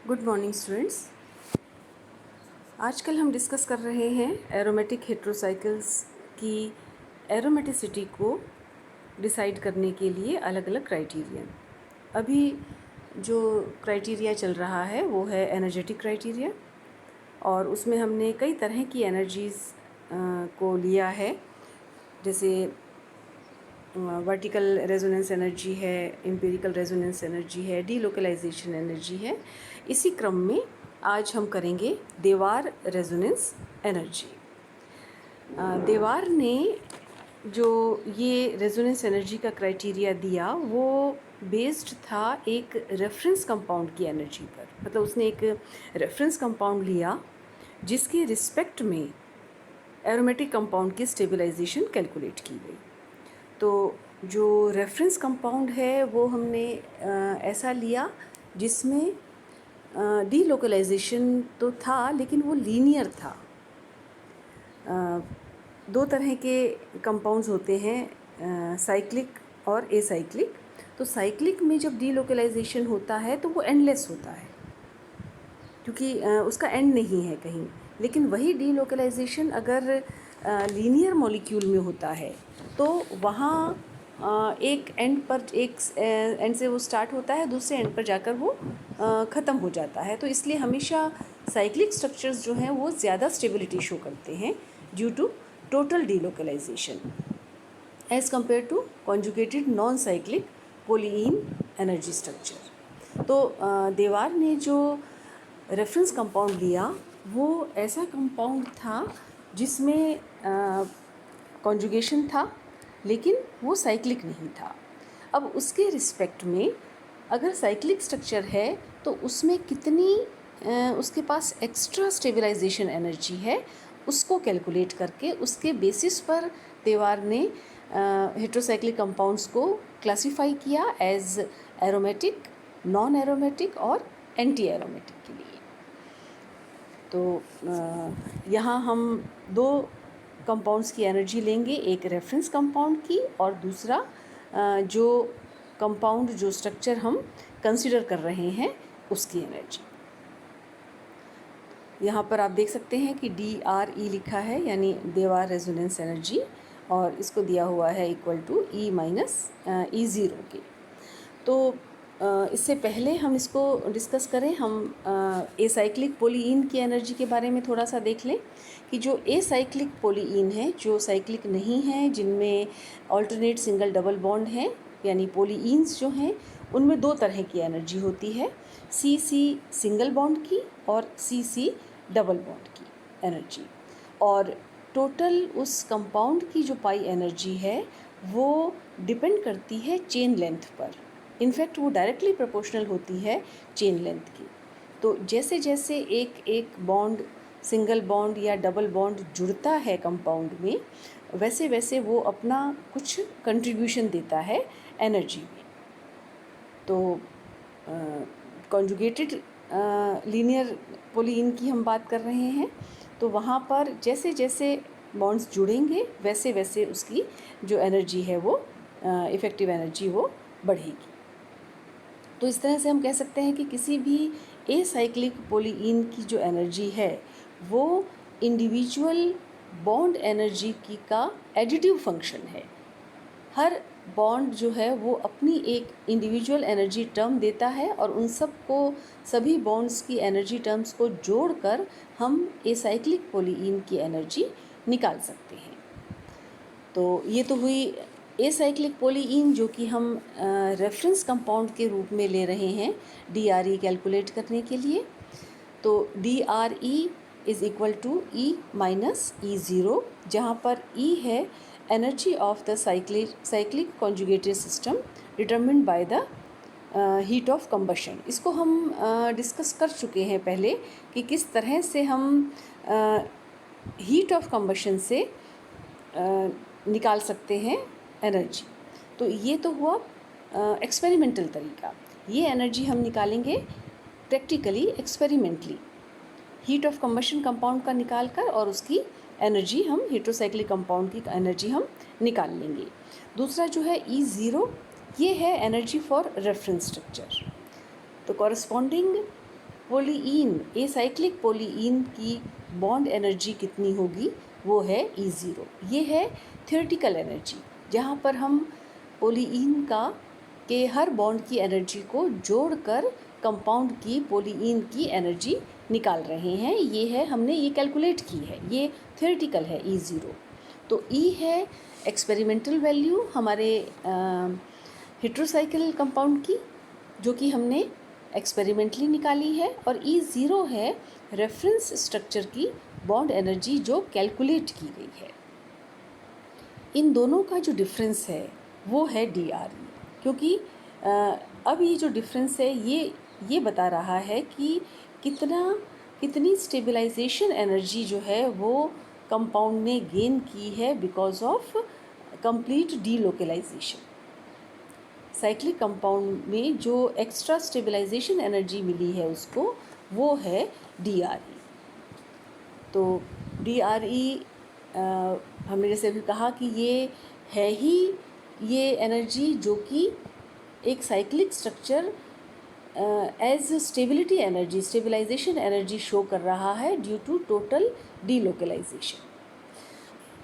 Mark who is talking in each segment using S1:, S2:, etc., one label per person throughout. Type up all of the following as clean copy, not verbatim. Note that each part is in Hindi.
S1: Good morning students. आजकल हम डिस्कस कर रहे हैं एरोमेटिक हेट्रोसाइकिल्स की एरोमेटिसिटी को डिसाइड करने के लिए अलग अलग क्राइटेरिया। अभी जो क्राइटेरिया चल रहा है वो है एनर्जेटिक क्राइटेरिया, और उसमें हमने कई तरह की एनर्जीज़ को लिया है, जैसे वर्टिकल रेजोनेंस एनर्जी है, एम्पिरिकल रेजोनेंस एनर्जी है, डीलोकलाइजेशन एनर्जी है। इसी क्रम में आज हम करेंगे देवार रेजोनेंस एनर्जी। देवार ने जो ये रेजोनेंस एनर्जी का क्राइटेरिया दिया वो बेस्ड था एक रेफरेंस कंपाउंड की एनर्जी पर। मतलब उसने एक रेफरेंस कंपाउंड लिया जिसके रिस्पेक्ट में एरोमेटिक कंपाउंड की स्टेबलाइजेशन कैलकुलेट की गई। तो जो रेफरेंस कंपाउंड है वो हमने ऐसा लिया जिसमें डीलोकलाइजेशन तो था लेकिन वो लीनियर था। दो तरह के कंपाउंड्स होते हैं, साइक्लिक और एसाइक्लिक। तो साइक्लिक में जब डीलोकलाइजेशन होता है तो वो एंडलेस होता है, क्योंकि उसका एंड नहीं है कहीं। लेकिन वही डीलोकलाइजेशन अगर लीनियर मॉलिक्यूल में होता है तो वहाँ एक एंड पर, एक एंड से वो स्टार्ट होता है, दूसरे एंड पर जाकर वो ख़त्म हो जाता है। तो इसलिए हमेशा साइक्लिक स्ट्रक्चर्स जो हैं वो ज़्यादा स्टेबिलिटी शो करते हैं due to total delocalization as compared to conjugated non cyclic polyene energy structure. तो देवार ने जो रेफरेंस कंपाउंड लिया वो ऐसा कंपाउंड था जिसमें कॉन्जुगेशन था लेकिन वो साइक्लिक नहीं था। अब उसके रिस्पेक्ट में अगर साइक्लिक स्ट्रक्चर है तो उसमें कितनी उसके पास एक्स्ट्रा स्टेबलाइजेशन एनर्जी है उसको कैलकुलेट करके उसके बेसिस पर देवार ने हेट्रोसाइक्लिक कंपाउंड्स को क्लासिफाई किया एज एरोमेटिक, नॉन एरोमेटिक और एंटी एरोमेटिक के लिए। तो यहाँ हम दो कंपाउंड्स की एनर्जी लेंगे, एक रेफरेंस कंपाउंड की और दूसरा जो कंपाउंड, जो स्ट्रक्चर हम कंसिडर कर रहे हैं उसकी एनर्जी। यहाँ पर आप देख सकते हैं कि DRE लिखा है, यानी देवार रेजोनेंस एनर्जी, और इसको दिया हुआ है equal to E minus E0 के। तो इससे पहले हम इसको डिस्कस करें, हम एसाइक्लिक पोलीन की एनर्जी के बारे में थोड़ा सा देख लें कि जो एसाइक्लिक पोलीन है, जो साइक्लिक नहीं है, जिनमें ऑल्टरनेट सिंगल डबल बॉन्ड हैं, यानी पोलीन्स जो हैं उनमें दो तरह की एनर्जी होती है, CC सिंगल बॉन्ड की और CC डबल बॉन्ड की एनर्जी। और टोटल उस कंपाउंड की जो पाई एनर्जी है वो डिपेंड करती है चेन लेंथ पर। इनफैक्ट वो डायरेक्टली प्रोपोर्शनल होती है चेन लेंथ की। तो जैसे जैसे एक एक बॉन्ड, सिंगल बॉन्ड या डबल बॉन्ड जुड़ता है कंपाउंड में, वैसे वैसे वो अपना कुछ कंट्रीब्यूशन देता है एनर्जी में। तो कॉन्जुगेटेड लीनियर पोलीन की हम बात कर रहे हैं, तो वहाँ पर जैसे जैसे बॉन्ड्स जुड़ेंगे वैसे वैसे उसकी जो एनर्जी है वो इफ़ेक्टिव एनर्जी वो बढ़ेगी। तो इस तरह से हम कह सकते हैं कि किसी भी एसाइक्लिक पोलीन की जो एनर्जी है वो इंडिविजुअल बॉन्ड एनर्जी की का एडिटिव फंक्शन है। हर बॉन्ड जो है वो अपनी एक इंडिविजुअल एनर्जी टर्म देता है और उन सब को, सभी बॉन्ड्स की एनर्जी टर्म्स को जोड़कर हम एसाइक्लिक पोलीन की एनर्जी निकाल सकते हैं। तो ये तो हुई एसाइक्लिक पोलीन, जो कि हम रेफरेंस कंपाउंड के रूप में ले रहे हैं DRE कैलकुलेट करने के लिए। तो DRE is equal to E minus E0, जहाँ पर E है energy of the cyclic conjugated system determined by the heat of combustion. इसको हम डिस्कस कर चुके हैं पहले कि किस तरह से हम हीट ऑफ कंबशन से निकाल सकते हैं एनर्जी। तो ये तो हुआ एक्सपेरिमेंटल तरीका। ये एनर्जी हम निकालेंगे practically, experimentally, heat of combustion compound का निकाल कर, और उसकी एनर्जी हम हेट्रोसाइक्लिक कंपाउंड की एनर्जी हम निकाल लेंगे। दूसरा जो है E0, ये है एनर्जी फॉर रेफरेंस स्ट्रक्चर। तो कॉरस्पॉन्डिंग पोलीन, एसाइक्लिक पोलीन की बॉन्ड एनर्जी कितनी होगी, वो है E0। ये है थियोरेटिकल एनर्जी, जहाँ पर हम पोलीन के हर बॉन्ड की एनर्जी को जोड़कर कंपाउंड की पोलीन की एनर्जी निकाल रहे हैं। ये है, हमने ये कैलकुलेट की है, ये थियोरेटिकल है E0। तो E है एक्सपेरिमेंटल वैल्यू हमारे हेट्रोसाइकिल कंपाउंड की, जो कि हमने एक्सपेरिमेंटली निकाली है, और E0 है रेफरेंस स्ट्रक्चर की बॉन्ड एनर्जी जो कैलकुलेट की गई है। इन दोनों का जो डिफरेंस है वो है DRE, क्योंकि अब ये जो डिफरेंस है ये बता रहा है कि कितनी स्टेबलाइजेशन एनर्जी जो है वो कंपाउंड ने गेन की है because of complete delocalization. Cyclic compound में जो एक्स्ट्रा स्टेबलाइजेशन एनर्जी मिली है उसको, वो है DRE। तो DRE हमने जैसे अभी कहा कि ये है ही ये एनर्जी जो कि एक cyclic structure as stability energy, stabilization energy show कर रहा है ड्यू टू टोटल डीलोकलाइजेशन।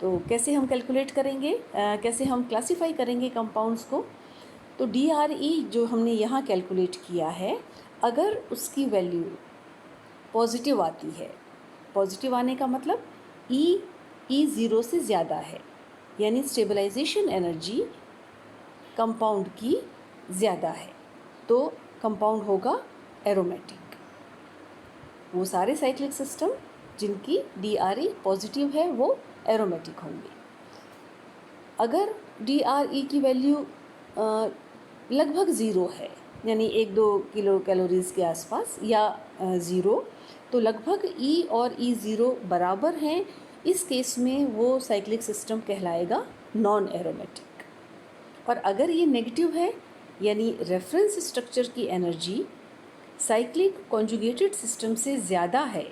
S1: तो कैसे हम कैलकुलेट करेंगे, कैसे हम क्लासिफाई करेंगे कंपाउंड्स को? तो DRE जो हमने यहाँ कैलकुलेट किया है, अगर उसकी वैल्यू पॉजिटिव आती है, पॉजिटिव आने का मतलब E0 से ज़्यादा है, यानी स्टेबलाइजेशन एनर्जी कंपाउंड की ज़्यादा है, तो कंपाउंड होगा एरोमेटिक। वो सारे साइक्लिक सिस्टम जिनकी DRE पॉजिटिव है वो एरोमेटिक होंगे। अगर DRE की वैल्यू लगभग ज़ीरो है, यानी 1-2 किलो कैलोरीज़ के आसपास या ज़ीरो, तो लगभग E और E0 बराबर हैं, इस केस में वो साइक्लिक सिस्टम कहलाएगा नॉन एरोमेटिक। और अगर ये नेगेटिव है, यानी रेफरेंस स्ट्रक्चर की एनर्जी साइक्लिक कॉन्जुगेटेड सिस्टम से ज़्यादा है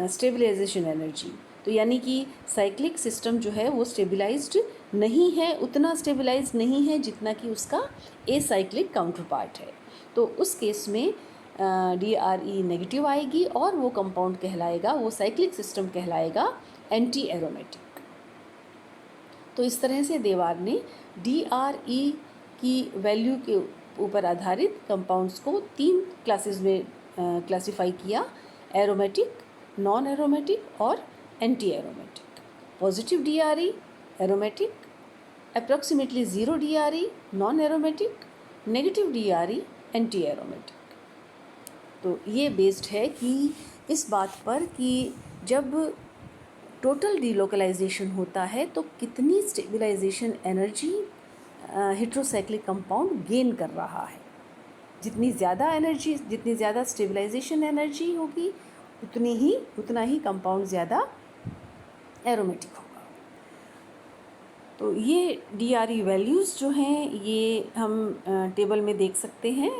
S1: स्टेबलाइजेशन एनर्जी, तो यानी कि साइक्लिक सिस्टम जो है वो स्टेबलाइज्ड नहीं है, उतना स्टेबलाइज नहीं है जितना कि उसका एसाइक्लिक काउंटर पार्ट है, तो उस केस में DRE नेगेटिव आएगी और वो कंपाउंड कहलाएगा, वो साइक्लिक सिस्टम कहलाएगा एंटी एरोमेटिक। तो इस तरह से देवार ने DRE की वैल्यू के ऊपर आधारित कंपाउंड्स को 3 क्लासेस में क्लासिफाई किया, एरोमेटिक, नॉन एरोमेटिक और anti aromatic. Positive DRE aromatic, approximately 0 DRE non aromatic, negative DRE anti aromatic. तो ये बेस्ड है कि इस बात पर कि जब टोटल डीलोकलाइजेशन होता है तो कितनी stabilization energy heterocyclic compound gain कर रहा है। जितनी ज़्यादा स्टेबलाइजेशन एनर्जी होगी उतना ही कंपाउंड ज़्यादा एरोमेटिक होगा। तो ये DRE वैल्यूज़ जो हैं ये हम टेबल में देख सकते हैं।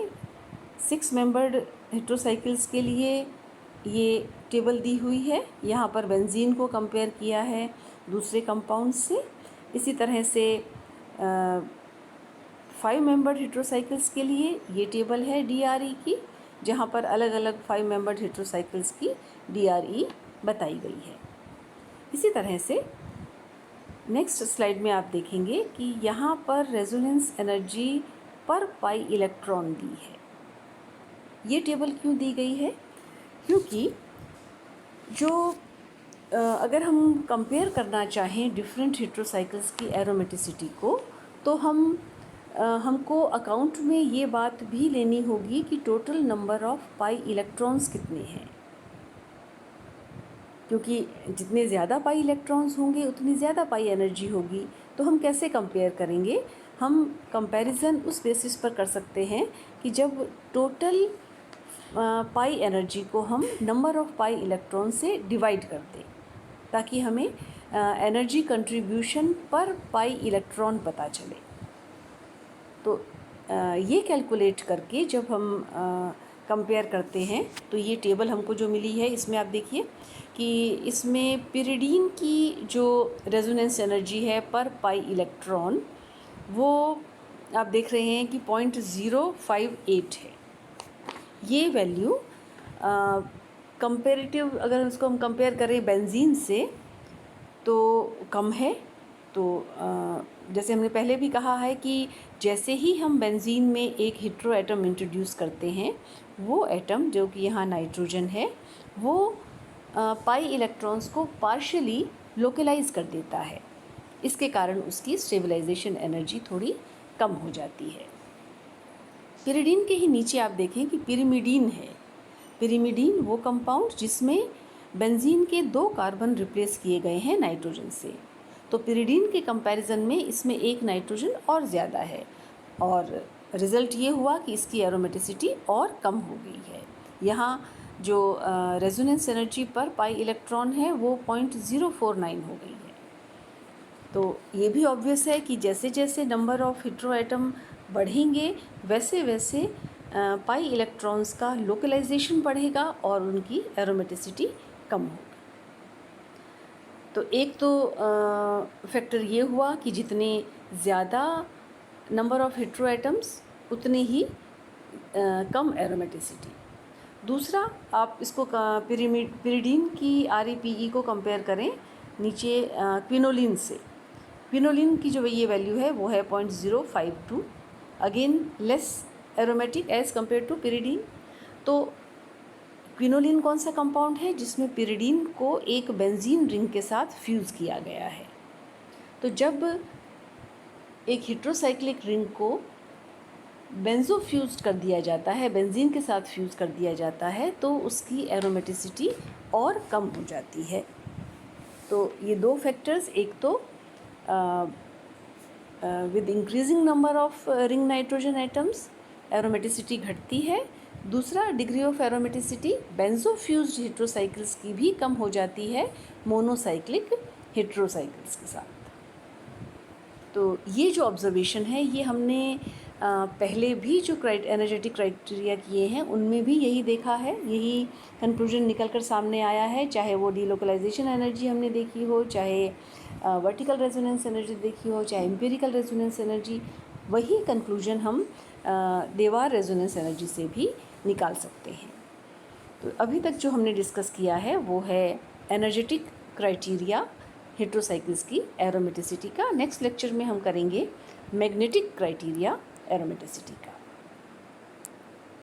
S1: 6 मेंबर्ड हेट्रोसाइकिल्स के लिए ये टेबल दी हुई है। यहाँ पर बेंजीन को कंपेयर किया है दूसरे कंपाउंड से। इसी तरह से 5 मेंबर्ड हेट्रोसाइकिल्स के लिए ये टेबल है DRE की, जहाँ पर अलग अलग 5 मेंबर्ड हेट्रोसाइकिल्स की DRE बताई गई है। इसी तरह से नेक्स्ट स्लाइड में आप देखेंगे कि यहाँ पर रेजोनेंस एनर्जी पर पाई इलेक्ट्रॉन दी है। ये टेबल क्यों दी गई है? क्योंकि जो अगर हम कंपेयर करना चाहें डिफरेंट हेट्रोसाइकिल्स की एरोमेटिसिटी को, तो हमको अकाउंट में ये बात भी लेनी होगी कि total number of pi electrons कितने हैं, क्योंकि जितने ज़्यादा पाई इलेक्ट्रॉन्स होंगे उतनी ज़्यादा पाई एनर्जी होगी। तो हम कैसे कंपेयर करेंगे? हम कंपैरिजन उस बेसिस पर कर सकते हैं कि जब टोटल पाई एनर्जी को हम नंबर ऑफ पाई इलेक्ट्रॉन से डिवाइड कर दें, ताकि हमें एनर्जी कंट्रीब्यूशन पर पाई इलेक्ट्रॉन पता चले। तो ये कैलकुलेट करके जब हम कंपेयर करते हैं तो ये टेबल हमको जो मिली है, इसमें आप देखिए कि इसमें पिरिडीन की जो रेजोनेंस एनर्जी है पर पाई इलेक्ट्रॉन, वो आप देख रहे हैं कि 0.058 है। ये वैल्यू कंपेरेटिव अगर उसको हम कंपेयर करें बेंजीन से तो कम है। तो जैसे हमने पहले भी कहा है कि जैसे ही हम बेंजीन में एक हेटेरो एटम इंट्रोड्यूस करते हैं, वो एटम जो कि यहाँ नाइट्रोजन है वो पाई इलेक्ट्रॉन्स को पार्शियली लोकलाइज कर देता है। इसके कारण उसकी स्टेबलाइजेशन एनर्जी थोड़ी कम हो जाती है। पिरिडीन के ही नीचे आप देखें कि पिरिमिडीन है। पिरिमिडीन वो कंपाउंड जिसमें बेंजीन के 2 कार्बन रिप्लेस किए गए हैं नाइट्रोजन से। तो पिरिडीन के कंपैरिजन में इसमें एक नाइट्रोजन और ज़्यादा है और रिज़ल्ट ये हुआ कि इसकी एरोमेटिसिटी और कम हो गई है। यहाँ जो रेजोनेंस एनर्जी पर पाई इलेक्ट्रॉन है वो 0.049 हो गई है। तो ये भी ऑब्वियस है कि जैसे जैसे नंबर ऑफ हेटेरो एटम बढ़ेंगे वैसे वैसे पाई इलेक्ट्रॉन्स का लोकलाइजेशन बढ़ेगा और उनकी एरोमेटिसिटी कम होगी। तो एक तो फैक्टर ये हुआ कि जितने ज़्यादा नंबर ऑफ हेटेरो एटम्स उतने ही कम एरोमेटिसिटी। दूसरा, आप इसको पिरिडीन की RePe को कंपेयर करें नीचे क्विनोलिन से। क्विनोलिन की जो ये वैल्यू है वो है 0.052, again less aromatic as compared to pyridine. तो क्विनोलिन कौन सा कंपाउंड है जिसमें पिरिडीन को एक बेंजीन रिंग के साथ फ्यूज़ किया गया है। तो जब एक हेटेरोसाइक्लिक रिंग को बेंजो फ्यूज़ कर दिया जाता है, बेंजीन के साथ फ्यूज़ कर दिया जाता है, तो उसकी एरोमेटिसिटी और कम हो जाती है। तो ये 2 फैक्टर्स, एक तो with increasing number of ring nitrogen atoms aromaticity घटती है। दूसरा, degree of aromaticity benzo fused heterocycles की भी कम हो जाती है मोनोसाइक्लिक हेटेरोसाइकिल्स के साथ। तो ये जो ऑब्जर्वेशन है ये हमने पहले भी जो एनर्जेटिक क्राइटेरिया किए हैं उनमें भी यही देखा है, यही कंक्लूजन निकल कर सामने आया है। चाहे वो डीलोकलाइजेशन एनर्जी हमने देखी हो, चाहे वर्टिकल रेजोनेंस एनर्जी देखी हो, चाहे एम्पिरिकल रेजोनेंस एनर्जी, वही कंक्लूजन हम देवार रेजोनेंस एनर्जी से भी निकाल सकते हैं। तो अभी तक जो हमने डिस्कस किया है वो है एनर्जेटिक क्राइटेरिया हेटेरोसाइकिल्स की एरोमेटिसिटी का। नेक्स्ट लेक्चर में हम करेंगे मैग्नेटिक क्राइटेरिया एरोमेटिसिटी का।